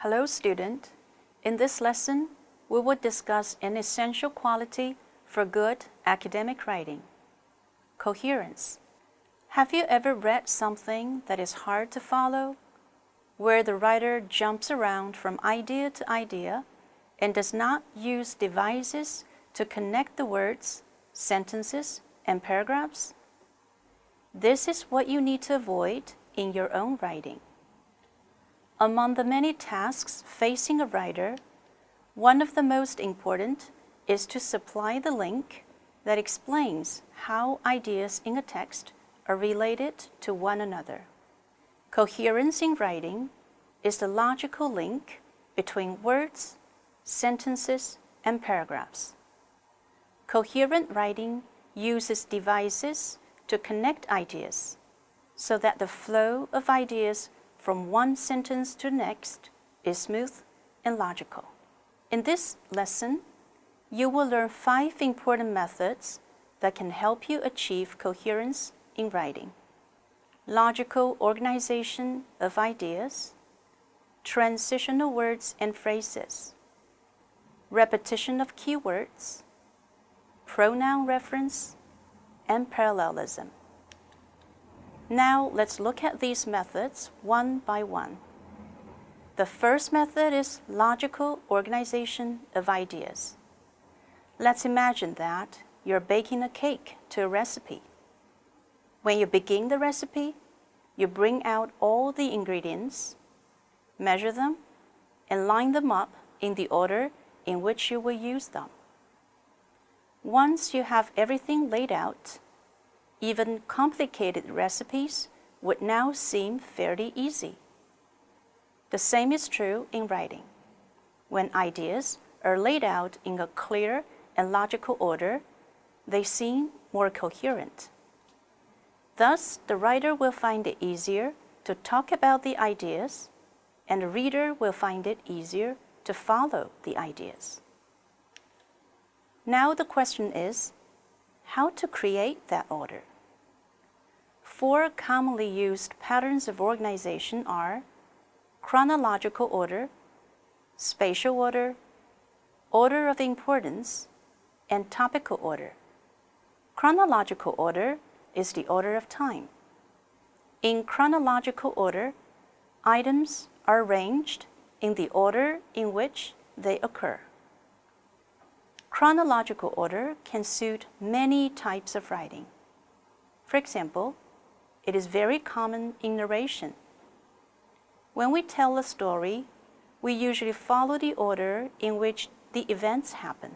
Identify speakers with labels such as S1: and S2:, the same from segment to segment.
S1: Hello, student. In this lesson, we will discuss an essential quality for good academic writing: coherence. Have you ever read something that is hard to follow, where the writer jumps around from idea to idea and does not use devices to connect the words, sentences, and paragraphs? This is what you need to avoid in your own writing. Among the many tasks facing a writer, one of the most important is to supply the link that explains how ideas in a text are related to one another. Coherence in writing is the logical link between words, sentences, and paragraphs. Coherent writing uses devices to connect ideas so that the flow of ideas from one sentence to the next is smooth and logical. In this lesson, you will learn 5 important methods that can help you achieve coherence in writing: logical organization of ideas, transitional words and phrases, repetition of keywords, pronoun reference, and parallelism. Now let's look at these methods one by one. The first method is logical organization of ideas. Let's imagine that you're baking a cake to a recipe. When you begin the recipe, you bring out all the ingredients, measure them, and line them up in the order in which you will use them. Once you have everything laid out, even complicated recipes would now seem fairly easy. The same is true in writing. When ideas are laid out in a clear and logical order, they seem more coherent. Thus, the writer will find it easier to talk about the ideas, and the reader will find it easier to follow the ideas. Now the question is, how to create that order? 4 commonly used patterns of organization are chronological order, spatial order, order of importance, and topical order. Chronological order is the order of time. In chronological order, items are arranged in the order in which they occur. Chronological order can suit many types of writing. For example, it is very common in narration. When we tell a story, we usually follow the order in which the events happen.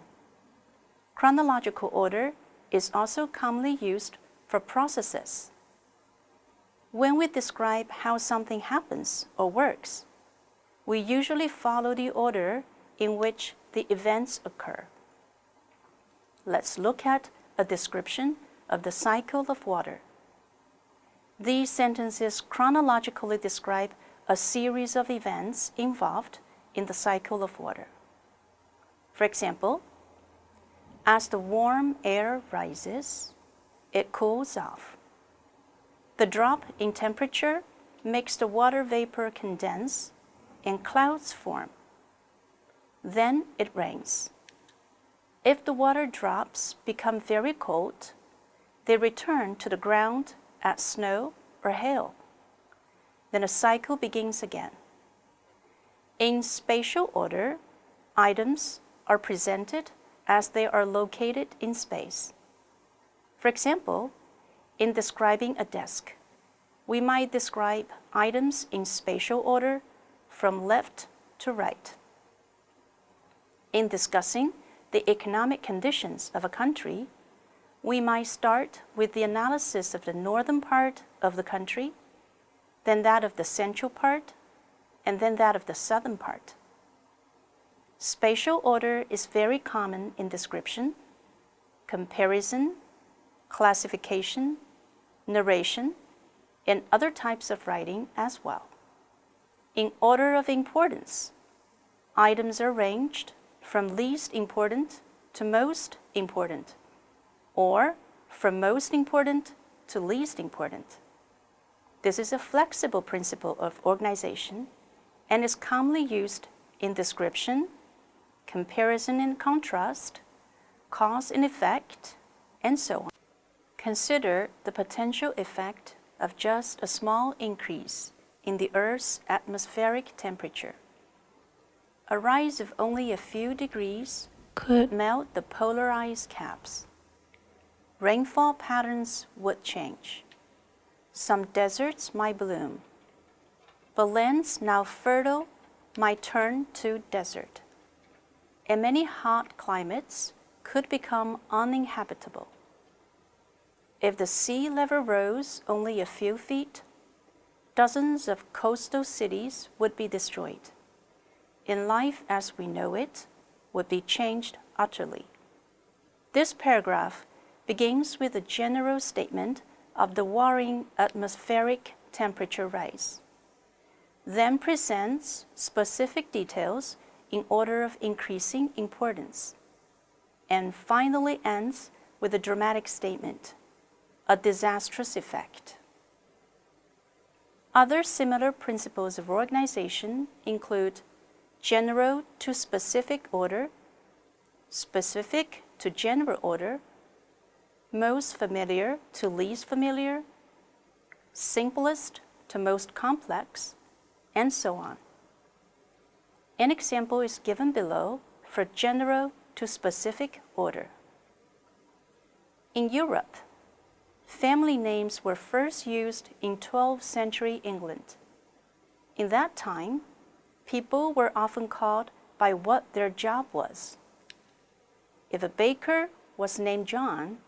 S1: Chronological order is also commonly used for processes. When we describe how something happens or works, we usually follow the order in which the events occur. Let's look at a description of the cycle of water. These sentences chronologically describe a series of events involved in the cycle of water. For example, as the warm air rises, it cools off. The drop in temperature makes the water vapor condense and clouds form. Then it rains. If the water drops become very cold, they return to the ground as snow or hail. Then a cycle begins again. In spatial order, items are presented as they are located in space. For example, in describing a desk, we might describe items in spatial order from left to right. In discussing the economic conditions of a country, we might start with the analysis of the northern part of the country, then that of the central part, and then that of the southern part. Spatial order is very common in description, comparison, classification, narration, and other types of writing as well. In order of importance, items are arranged from least important to most important, or from most important to least important. This is a flexible principle of organization, and is commonly used in description, comparison and contrast, cause and effect, and so on. Consider the potential effect of just a small increase in the Earth's atmospheric temperature. A rise of only a few degrees could melt the polar ice caps. Rainfall patterns would change. Some deserts might bloom, but lands now fertile might turn to desert, and many hot climates could become uninhabitable. If the sea level rose only a few feet, dozens of coastal cities would be destroyed, and life as we know it would be changed utterly. This paragraph begins with a general statement of the worrying atmospheric temperature rise, then presents specific details in order of increasing importance, and finally ends with a dramatic statement, a disastrous effect. Other similar principles of organization include general to specific order, specific to general order, most familiar to least familiar, simplest to most complex, and so on. An example is given below for general to specific order. In Europe, family names were first used in 12th century England. In that time, people were often called by what their job was. If a baker was named John,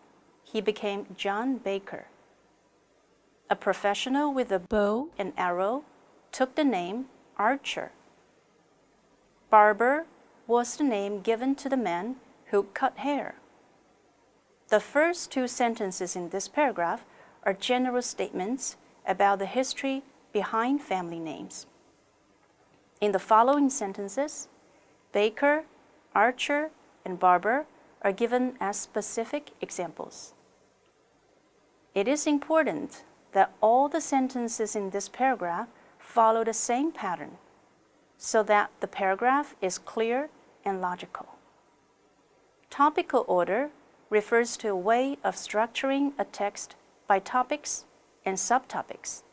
S1: he became John Baker. A professional with a bow and arrow took the name archer. Barber was the name given to the man who cut hair. The first two sentences in this paragraph are general statements about the history behind family names. In the following sentences, baker, archer, and barber are given as specific examples. It is important that all the sentences in this paragraph follow the same pattern so that the paragraph is clear and logical. Topical order refers to a way of structuring a text by topics and subtopics.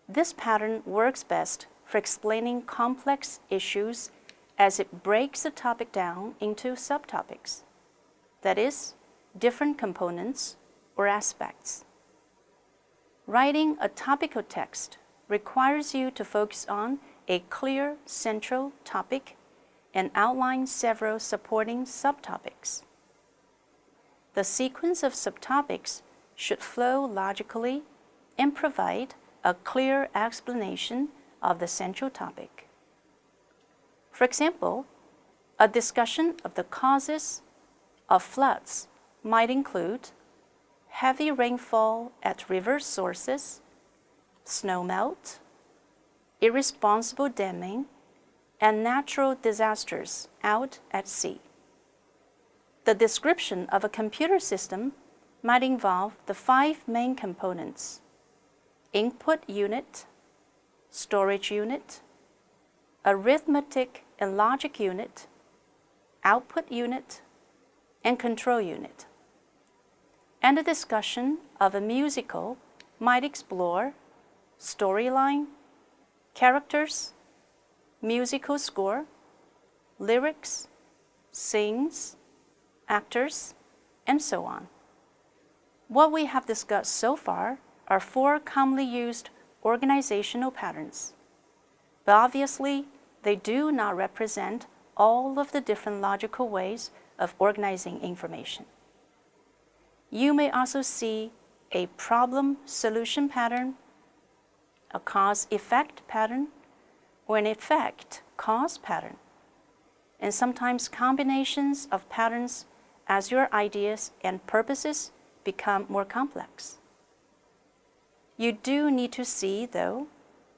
S1: This pattern works best for explaining complex issues as it breaks the topic down into subtopics, that is, different components or aspects. Writing a topical text requires you to focus on a clear central topic and outline several supporting subtopics. The sequence of subtopics should flow logically and provide a clear explanation of the central topic. For example, a discussion of the causes of floods might include heavy rainfall at river sources, snowmelt, irresponsible damming, and natural disasters out at sea. The description of a computer system might involve the 5 main components: input unit, storage unit, arithmetic and logic unit, output unit, and control unit. And a discussion of a musical might explore storyline, characters, musical score, lyrics, sings, actors, and so on. What we have discussed so far are 4 commonly used organizational patterns, but obviously they do not represent all of the different logical ways of organizing information. You may also see a problem-solution pattern, a cause-effect pattern, or an effect-cause pattern, and sometimes combinations of patterns as your ideas and purposes become more complex. You do need to see, though,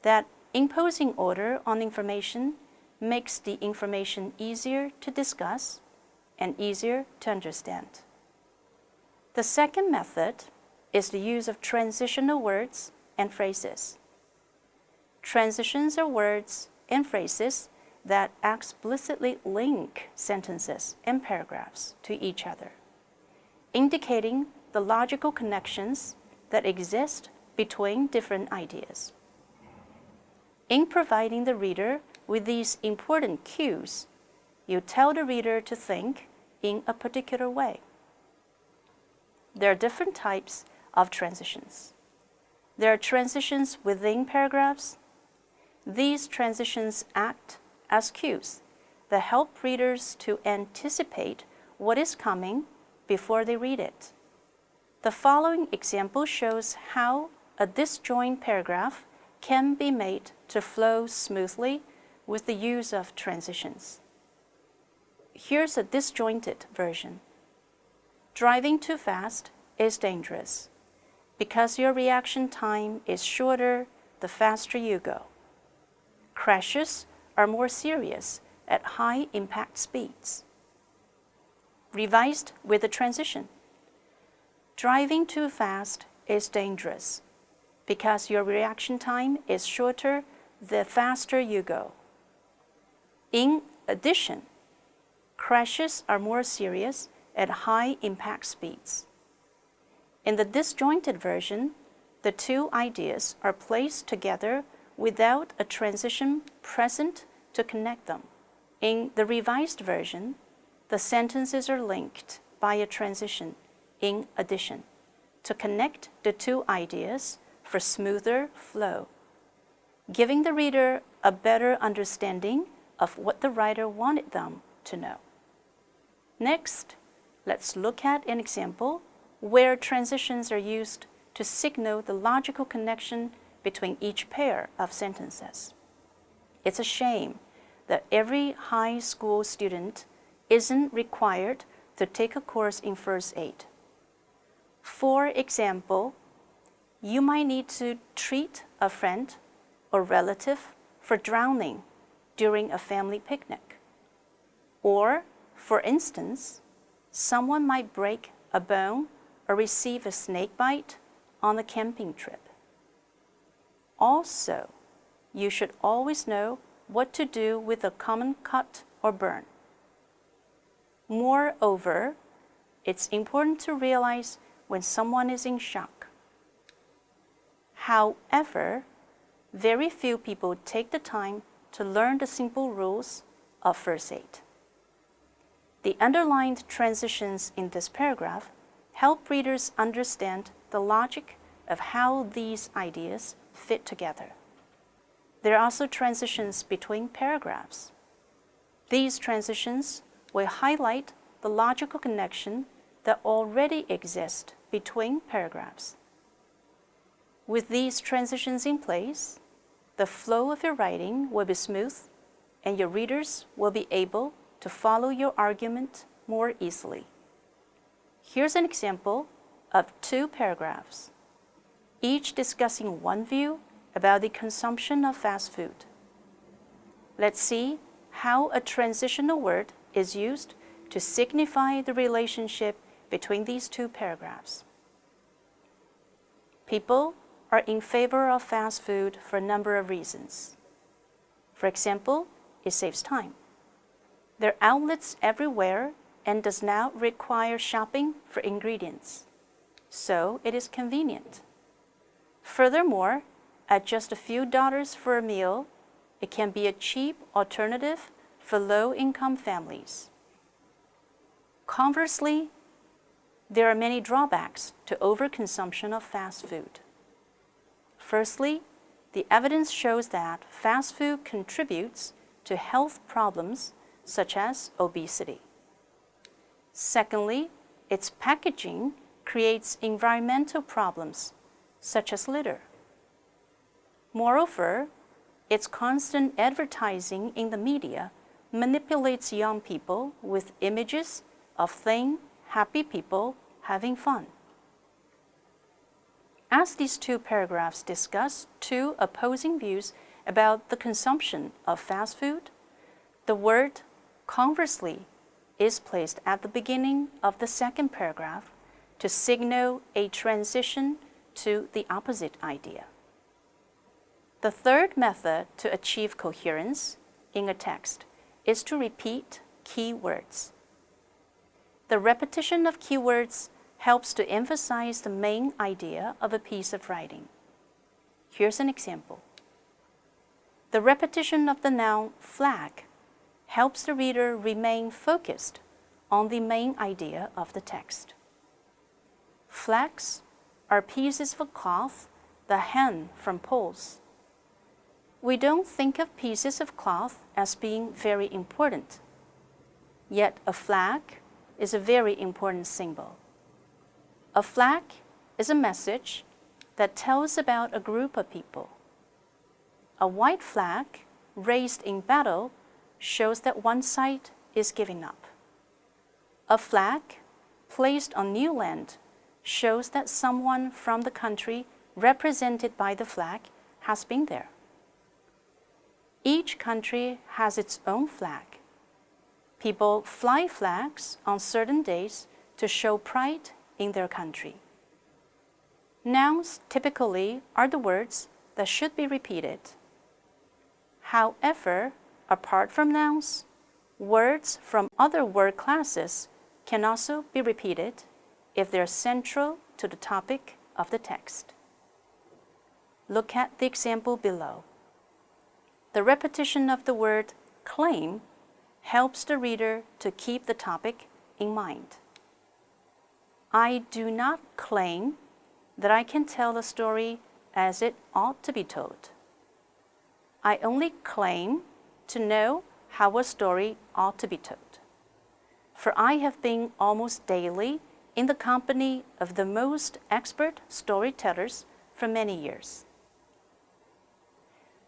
S1: that imposing order on information makes the information easier to discuss and easier to understand. The second method is the use of transitional words and phrases. Transitions are words and phrases that explicitly link sentences and paragraphs to each other, indicating the logical connections that exist between different ideas. In providing the reader with these important cues, you tell the reader to think in a particular way. There are different types of transitions. There are transitions within paragraphs. These transitions act as cues that help readers to anticipate what is coming before they read it. The following example shows how a disjoint paragraph can be made to flow smoothly with the use of transitions. Here's a disjointed version. Driving too fast is dangerous. Because your reaction time is shorter, the faster you go. Crashes are more serious at high impact speeds. Revised with a transition. Driving too fast is dangerous. Because your reaction time is shorter, the faster you go. In addition, crashes are more serious at high impact speeds. In the disjointed version, the two ideas are placed together without a transition present to connect them. In the revised version, the sentences are linked by a transition in addition to connect the two ideas for smoother flow, giving the reader a better understanding of what the writer wanted them to know. Next, let's look at an example where transitions are used to signal the logical connection between each pair of sentences. It's a shame that every high school student isn't required to take a course in first aid. For example, you might need to treat a friend or relative for drowning during a family picnic. Or, for instance, someone might break a bone or receive a snake bite on a camping trip. Also, you should always know what to do with a common cut or burn. Moreover, it's important to realize when someone is in shock. However, very few people take the time to learn the simple rules of first aid. The underlined transitions in this paragraph help readers understand the logic of how these ideas fit together. There are also transitions between paragraphs. These transitions will highlight the logical connection that already exists between paragraphs. With these transitions in place, the flow of your writing will be smooth, and your readers will be able to follow your argument more easily. Here's an example of two paragraphs, each discussing one view about the consumption of fast food. Let's see how a transitional word is used to signify the relationship between these two paragraphs. People are in favor of fast food for a number of reasons. For example, it saves time. There are outlets everywhere and does not require shopping for ingredients, so it is convenient. Furthermore, at just a few dollars for a meal, it can be a cheap alternative for low-income families. Conversely, there are many drawbacks to overconsumption of fast food. Firstly, the evidence shows that fast food contributes to health problems such as obesity. Secondly, its packaging creates environmental problems such as litter. Moreover, its constant advertising in the media manipulates young people with images of thin, happy people having fun. As these two paragraphs discuss two opposing views about the consumption of fast food, the word conversely is placed at the beginning of the second paragraph to signal a transition to the opposite idea. The third method to achieve coherence in a text is to repeat key words. The repetition of keywords helps to emphasize the main idea of a piece of writing. Here's an example. The repetition of the noun flag helps the reader remain focused on the main idea of the text. Flags are pieces of cloth that hang from poles. We don't think of pieces of cloth as being very important, yet a flag is a very important symbol. A flag is a message that tells about a group of people. A white flag raised in battle shows that one side is giving up. A flag placed on new land shows that someone from the country represented by the flag has been there. Each country has its own flag. People fly flags on certain days to show pride in their country. Nouns typically are the words that should be repeated. However, apart from nouns, words from other word classes can also be repeated if they're central to the topic of the text. Look at the example below. The repetition of the word claim helps the reader to keep the topic in mind. I do not claim that I can tell the story as it ought to be told. I only claim to know how a story ought to be told. For I have been almost daily in the company of the most expert storytellers for many years.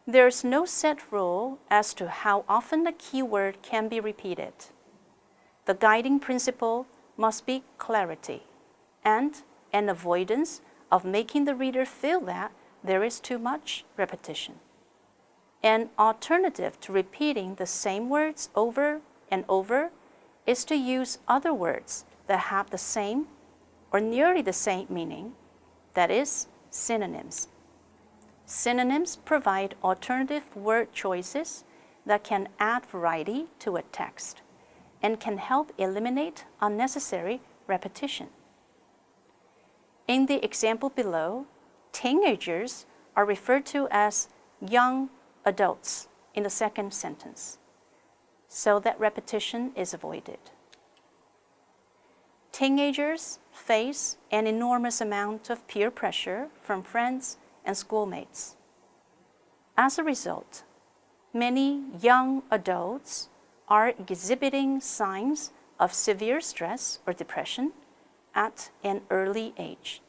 S1: There is no set rule as to how often a keyword can be repeated. The guiding principle must be clarity and an avoidance of making the reader feel that there is too much repetition. An alternative to repeating the same words over and over is to use other words that have the same or nearly the same meaning, that is, synonyms. Synonyms provide alternative word choices that can add variety to a text and can help eliminate unnecessary repetition. In the example below, teenagers are referred to as young adults in the second sentence, so that repetition is avoided. Teenagers face an enormous amount of peer pressure from friends and schoolmates. As a result, many young adults are exhibiting signs of severe stress or depression at an early age.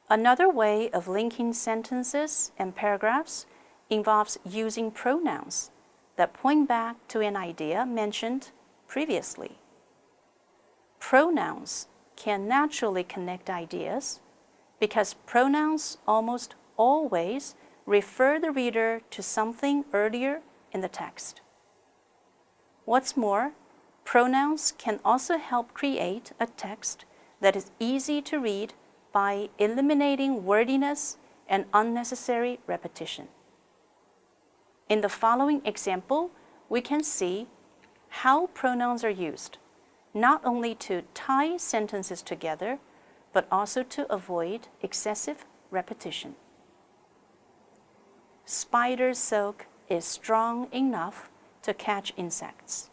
S1: Another way of linking sentences and paragraphs involves using pronouns that point back to an idea mentioned previously. Pronouns can naturally connect ideas because pronouns almost always refer the reader to something earlier in the text. What's more, pronouns can also help create a text that is easy to read by eliminating wordiness and unnecessary repetition. In the following example, we can see how pronouns are used, not only to tie sentences together, but also to avoid excessive repetition. Spider silk is strong enough to catch insects.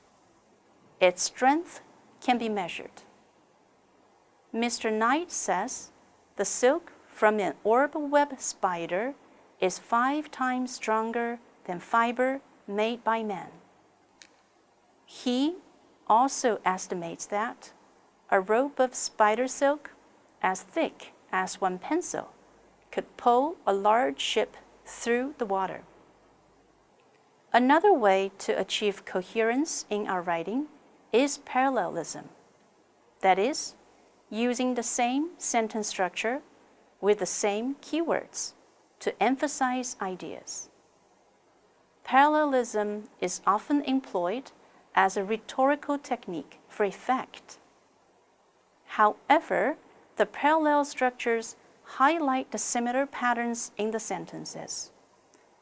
S1: Its strength can be measured. Mr. Knight says the silk from an orb web spider is 5 times stronger than fiber made by man. He also estimates that a rope of spider silk as thick as one pencil could pull a large ship through the water. Another way to achieve coherence in our writing is parallelism. That is, using the same sentence structure with the same keywords to emphasize ideas. Parallelism is often employed as a rhetorical technique for effect. However, the parallel structures highlight the similar patterns in the sentences.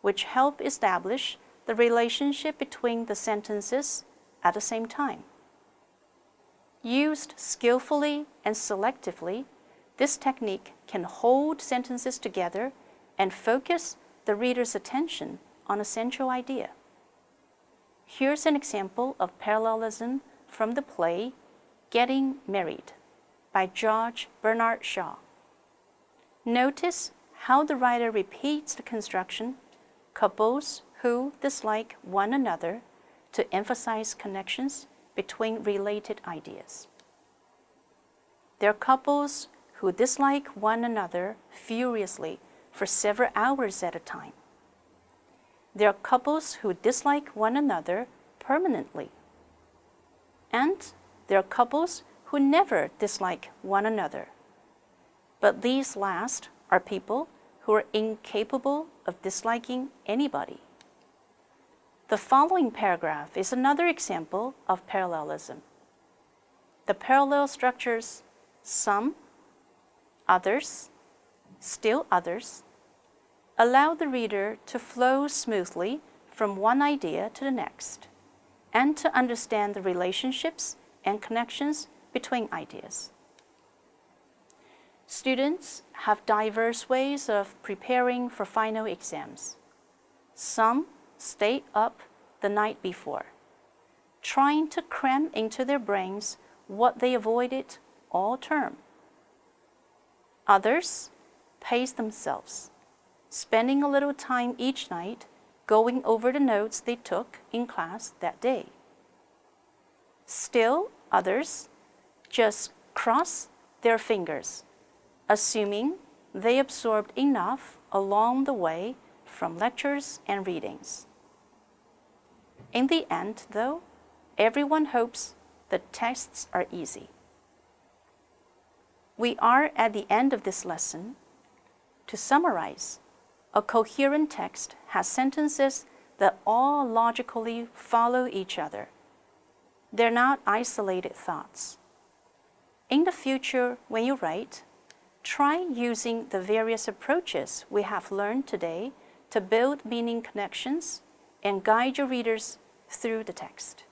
S1: which help establish the relationship between the sentences at the same time. Used skillfully and selectively, this technique can hold sentences together and focus the reader's attention on a central idea. Here's an example of parallelism from the play Getting Married by George Bernard Shaw. Notice how the writer repeats the construction, couples who dislike one another, to emphasize connections between related ideas. They're couples who dislike one another furiously for several hours at a time. They're couples who dislike one another permanently. And they're couples who never dislike one another. But these last are people who are incapable of disliking anybody. The following paragraph is another example of parallelism. The parallel structures some, others, still others allow the reader to flow smoothly from one idea to the next and to understand the relationships and connections between ideas. Students have diverse ways of preparing for final exams. Some stay up the night before, trying to cram into their brains what they avoided all term. Others pace themselves, spending a little time each night going over the notes they took in class that day. Still others just cross their fingers, assuming they absorbed enough along the way from lectures and readings. In the end, though, everyone hopes the tests are easy. We are at the end of this lesson. To summarize, a coherent text has sentences that all logically follow each other. They're not isolated thoughts. In the future, when you write, try using the various approaches we have learned today to build meaning connections and guide your readers through the text.